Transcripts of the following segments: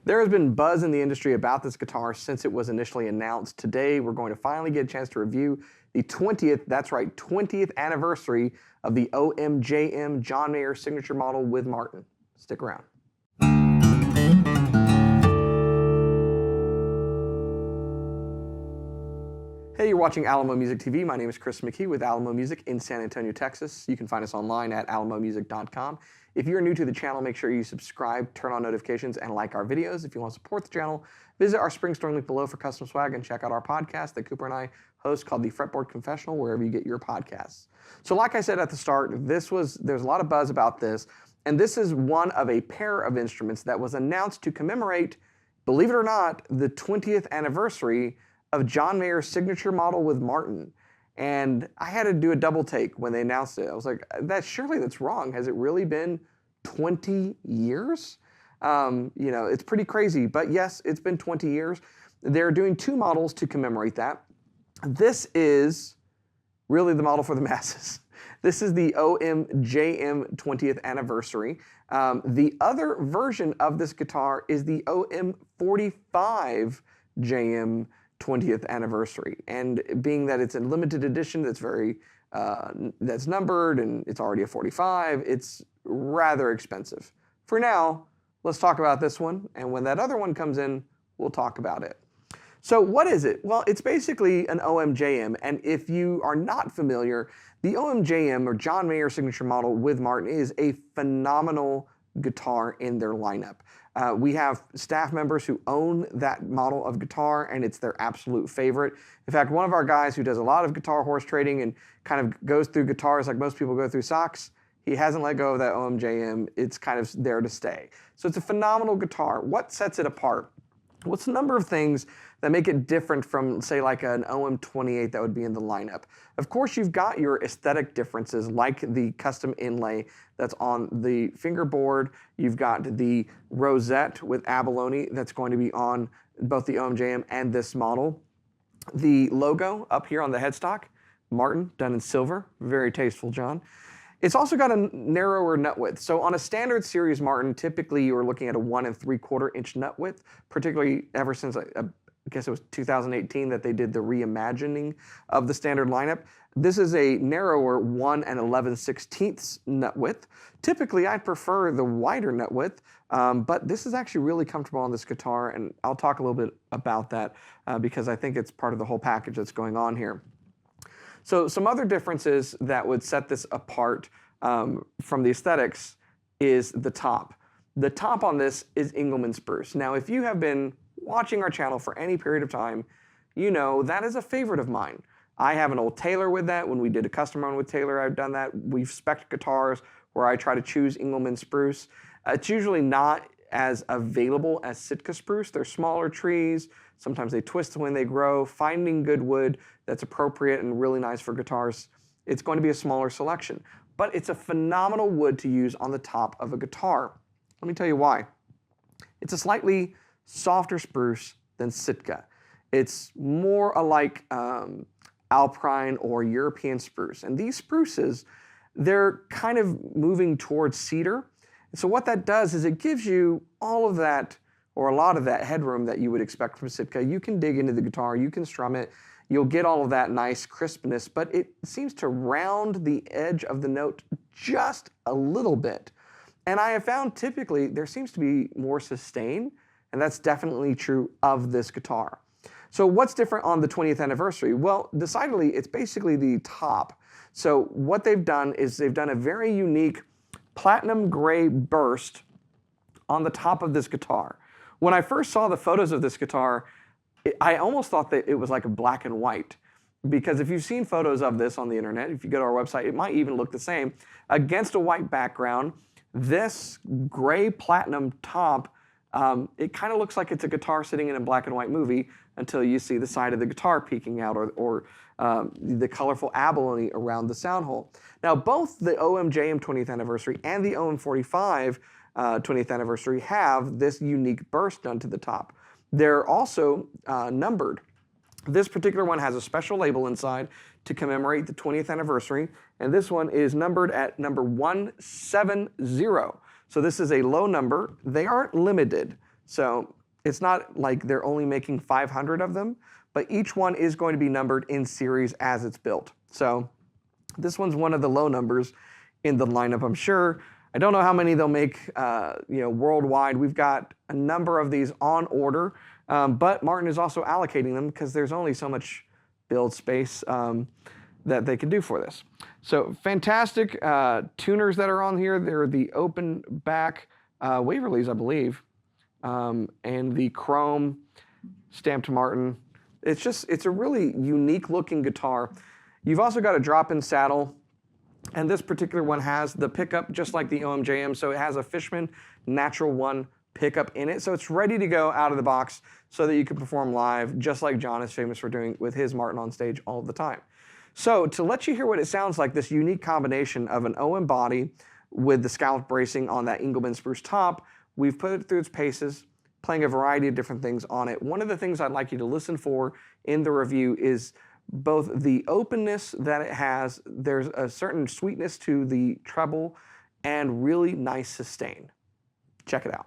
There has been buzz in the industry about this guitar since it was initially announced. Today, we're going to finally get a chance to review the 20th, that's right, 20th anniversary of the OMJM John Mayer signature model with Martin. Stick around. Hey, you're watching Alamo Music TV. My name is Chris McKee with Alamo Music in San Antonio, Texas. You can find us online at alamomusic.com. If you're new to the channel, make sure you subscribe, turn on notifications, and like our videos. If you want to support the channel, visit our spring store link below for custom swag and check out our podcast that Cooper and I host called the Fretboard Confessional, wherever you get your podcasts. So like I said at the start, there's a lot of buzz about this, and this is one of a pair of instruments that was announced to commemorate, believe it or not, the 20th anniversary of John Mayer's signature model with Martin. And I had to do a double take when they announced it. I was like, surely that's wrong. Has it really been 20 years? It's pretty crazy, but yes, it's been 20 years. They're doing two models to commemorate that. This is really the model for the masses. This is the OMJM 20th anniversary. The other version of this guitar is the OM45 JM 20th anniversary, and being that it's a limited edition that's numbered and it's already a 45, it's rather expensive. For now, let's talk about this one, and when that other one comes in, we'll talk about it. So what is it? Well, it's basically an OMJM, and if you are not familiar, the OMJM, or John Mayer signature model with Martin, is a phenomenal guitar in their lineup. We have staff members who own that model of guitar, and it's their absolute favorite. In fact, one of our guys who does a lot of guitar horse trading and kind of goes through guitars like most people go through socks, he hasn't let go of that OMJM. It's kind of there to stay. So it's a phenomenal guitar. What sets it apart? What's a number of things that make it different from, say, like an OM28 that would be in the lineup? Of course, you've got your aesthetic differences, like the custom inlay that's on the fingerboard. You've got the rosette with abalone that's going to be on both the OMJM and this model. The logo up here on the headstock, Martin, done in silver. Very tasteful, John. It's also got a narrower nut width. So on a standard series Martin, typically you are looking at a 1 3/4 inch nut width, particularly ever since I guess it was 2018 that they did the reimagining of the standard lineup. This is a narrower 1 11/16 nut width. Typically, I prefer the wider nut width, but this is actually really comfortable on this guitar, and I'll talk a little bit about that because I think it's part of the whole package that's going on here. So some other differences that would set this apart from the aesthetics is the top. The top on this is Engelmann spruce. Now, if you have been watching our channel for any period of time, you know that is a favorite of mine. I have an old Taylor with that. When we did a custom run with Taylor, I've done that. We've spec'd guitars where I try to choose Engelmann spruce. It's usually not as available as Sitka spruce. They're smaller trees. Sometimes they twist when they grow. Finding good wood that's appropriate and really nice for guitars, it's going to be a smaller selection. But it's a phenomenal wood to use on the top of a guitar. Let me tell you why. It's a slightly softer spruce than Sitka. It's more alike Alpine or European spruce. And these spruces, they're kind of moving towards cedar. And so what that does is it gives you all of that, or a lot of that headroom that you would expect from Sitka. You can dig into the guitar, you can strum it, you'll get all of that nice crispness, but it seems to round the edge of the note just a little bit. And I have found typically there seems to be more sustain, and that's definitely true of this guitar. So what's different on the 20th anniversary? Well, decidedly, it's basically the top. So what they've done is they've done a very unique platinum gray burst on the top of this guitar. When I first saw the photos of this guitar, I almost thought that it was like a black and white, because if you've seen photos of this on the internet, if you go to our website, it might even look the same. Against a white background, this gray platinum top, it kind of looks like it's a guitar sitting in a black and white movie until you see the side of the guitar peeking out, or the colorful abalone around the sound hole. Now, both the OMJM 20th anniversary and the OM45 20th anniversary have this unique burst done to the top. They're also numbered. This particular one has a special label inside to commemorate the 20th anniversary, and this one is numbered at number 170. So this is a low number. They aren't limited. So it's not like they're only making 500 of them, but each one is going to be numbered in series as it's built. So this one's one of the low numbers in the lineup, I'm sure. I don't know how many they'll make worldwide. We've got a number of these on order, but Martin is also allocating them because there's only so much build space that they can do for this. So fantastic tuners that are on here. They're the open back Waverleys, I believe, and the chrome stamped Martin. It's a really unique looking guitar. You've also got a drop-in saddle, and this particular one has the pickup just like the OMJM, so it has a Fishman Natural One pickup in it, so it's ready to go out of the box so that you can perform live just like John is famous for doing with his Martin on stage all the time. So to let you hear what it sounds like, this unique combination of an OM body with the scallop bracing on that Engelmann spruce top, we've put it through its paces, playing a variety of different things on it. One of the things I'd like you to listen for in the review is both the openness that it has, there's a certain sweetness to the treble, and really nice sustain. Check it out.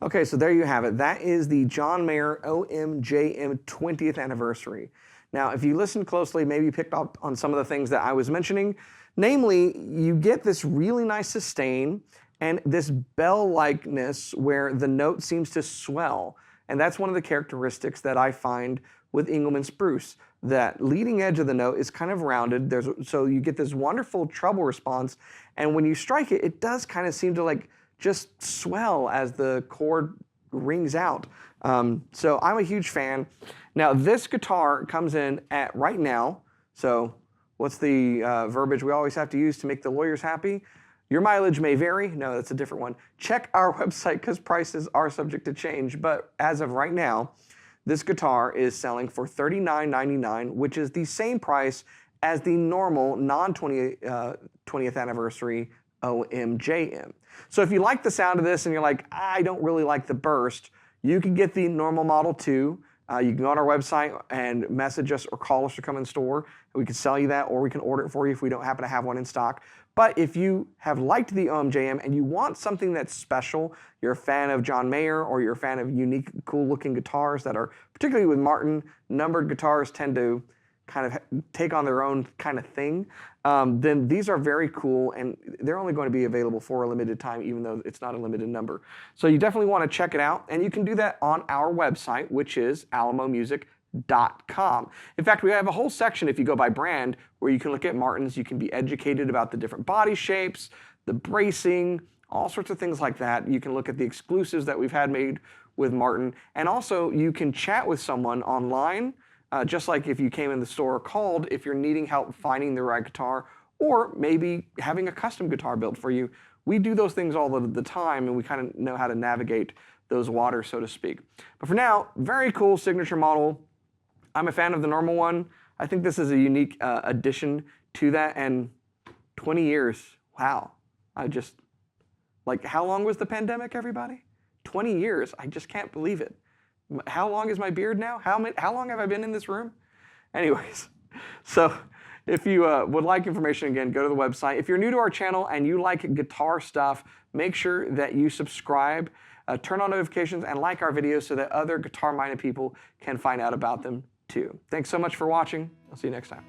Okay, so there you have it. That is the John Mayer OMJM 20th anniversary. Now, if you listen closely, maybe you picked up on some of the things that I was mentioning. Namely, you get this really nice sustain and this bell-likeness where the note seems to swell. And that's one of the characteristics that I find with Engelmann spruce. That leading edge of the note is kind of rounded, so you get this wonderful treble response, and when you strike it, it does kind of seem to like just swell as the chord rings out. So I'm a huge fan. Now this guitar comes in at right now, so what's the verbiage we always have to use to make the lawyers happy? Your mileage may vary. No, that's a different one. Check our website because prices are subject to change, but as of right now, this guitar is selling for $39.99, which is the same price as the normal non-20th anniversary OMJM. So if you like the sound of this and you're like, I don't really like the burst, you can get the normal Model 2. You can go on our website and message us or call us or come in store. We can sell you that, or we can order it for you if we don't happen to have one in stock. But if you have liked the OMJM and you want something that's special, you're a fan of John Mayer or you're a fan of unique, cool-looking guitars that are, particularly with Martin, numbered guitars tend to kind of take on their own kind of thing, then these are very cool, and they're only going to be available for a limited time, even though it's not a limited number. So you definitely want to check it out, and you can do that on our website, which is alamomusic.com. In fact, we have a whole section, if you go by brand, where you can look at Martins. You can be educated about the different body shapes, the bracing, all sorts of things like that. You can look at the exclusives that we've had made with Martin, and also you can chat with someone online, just like if you came in the store or called, if you're needing help finding the right guitar, or maybe having a custom guitar built for you. We do those things all the time, and we kind of know how to navigate those waters, so to speak. But for now, very cool signature model. I'm a fan of the normal one. I think this is a unique addition to that, and 20 years, wow. Like, how long was the pandemic, everybody? 20 years, I just can't believe it. How long is my beard now? How long have I been in this room? Anyways, so if you would like information, again, go to the website. If you're new to our channel and you like guitar stuff, make sure that you subscribe, turn on notifications, and like our videos so that other guitar-minded people can find out about them too. Thanks so much for watching. I'll see you next time.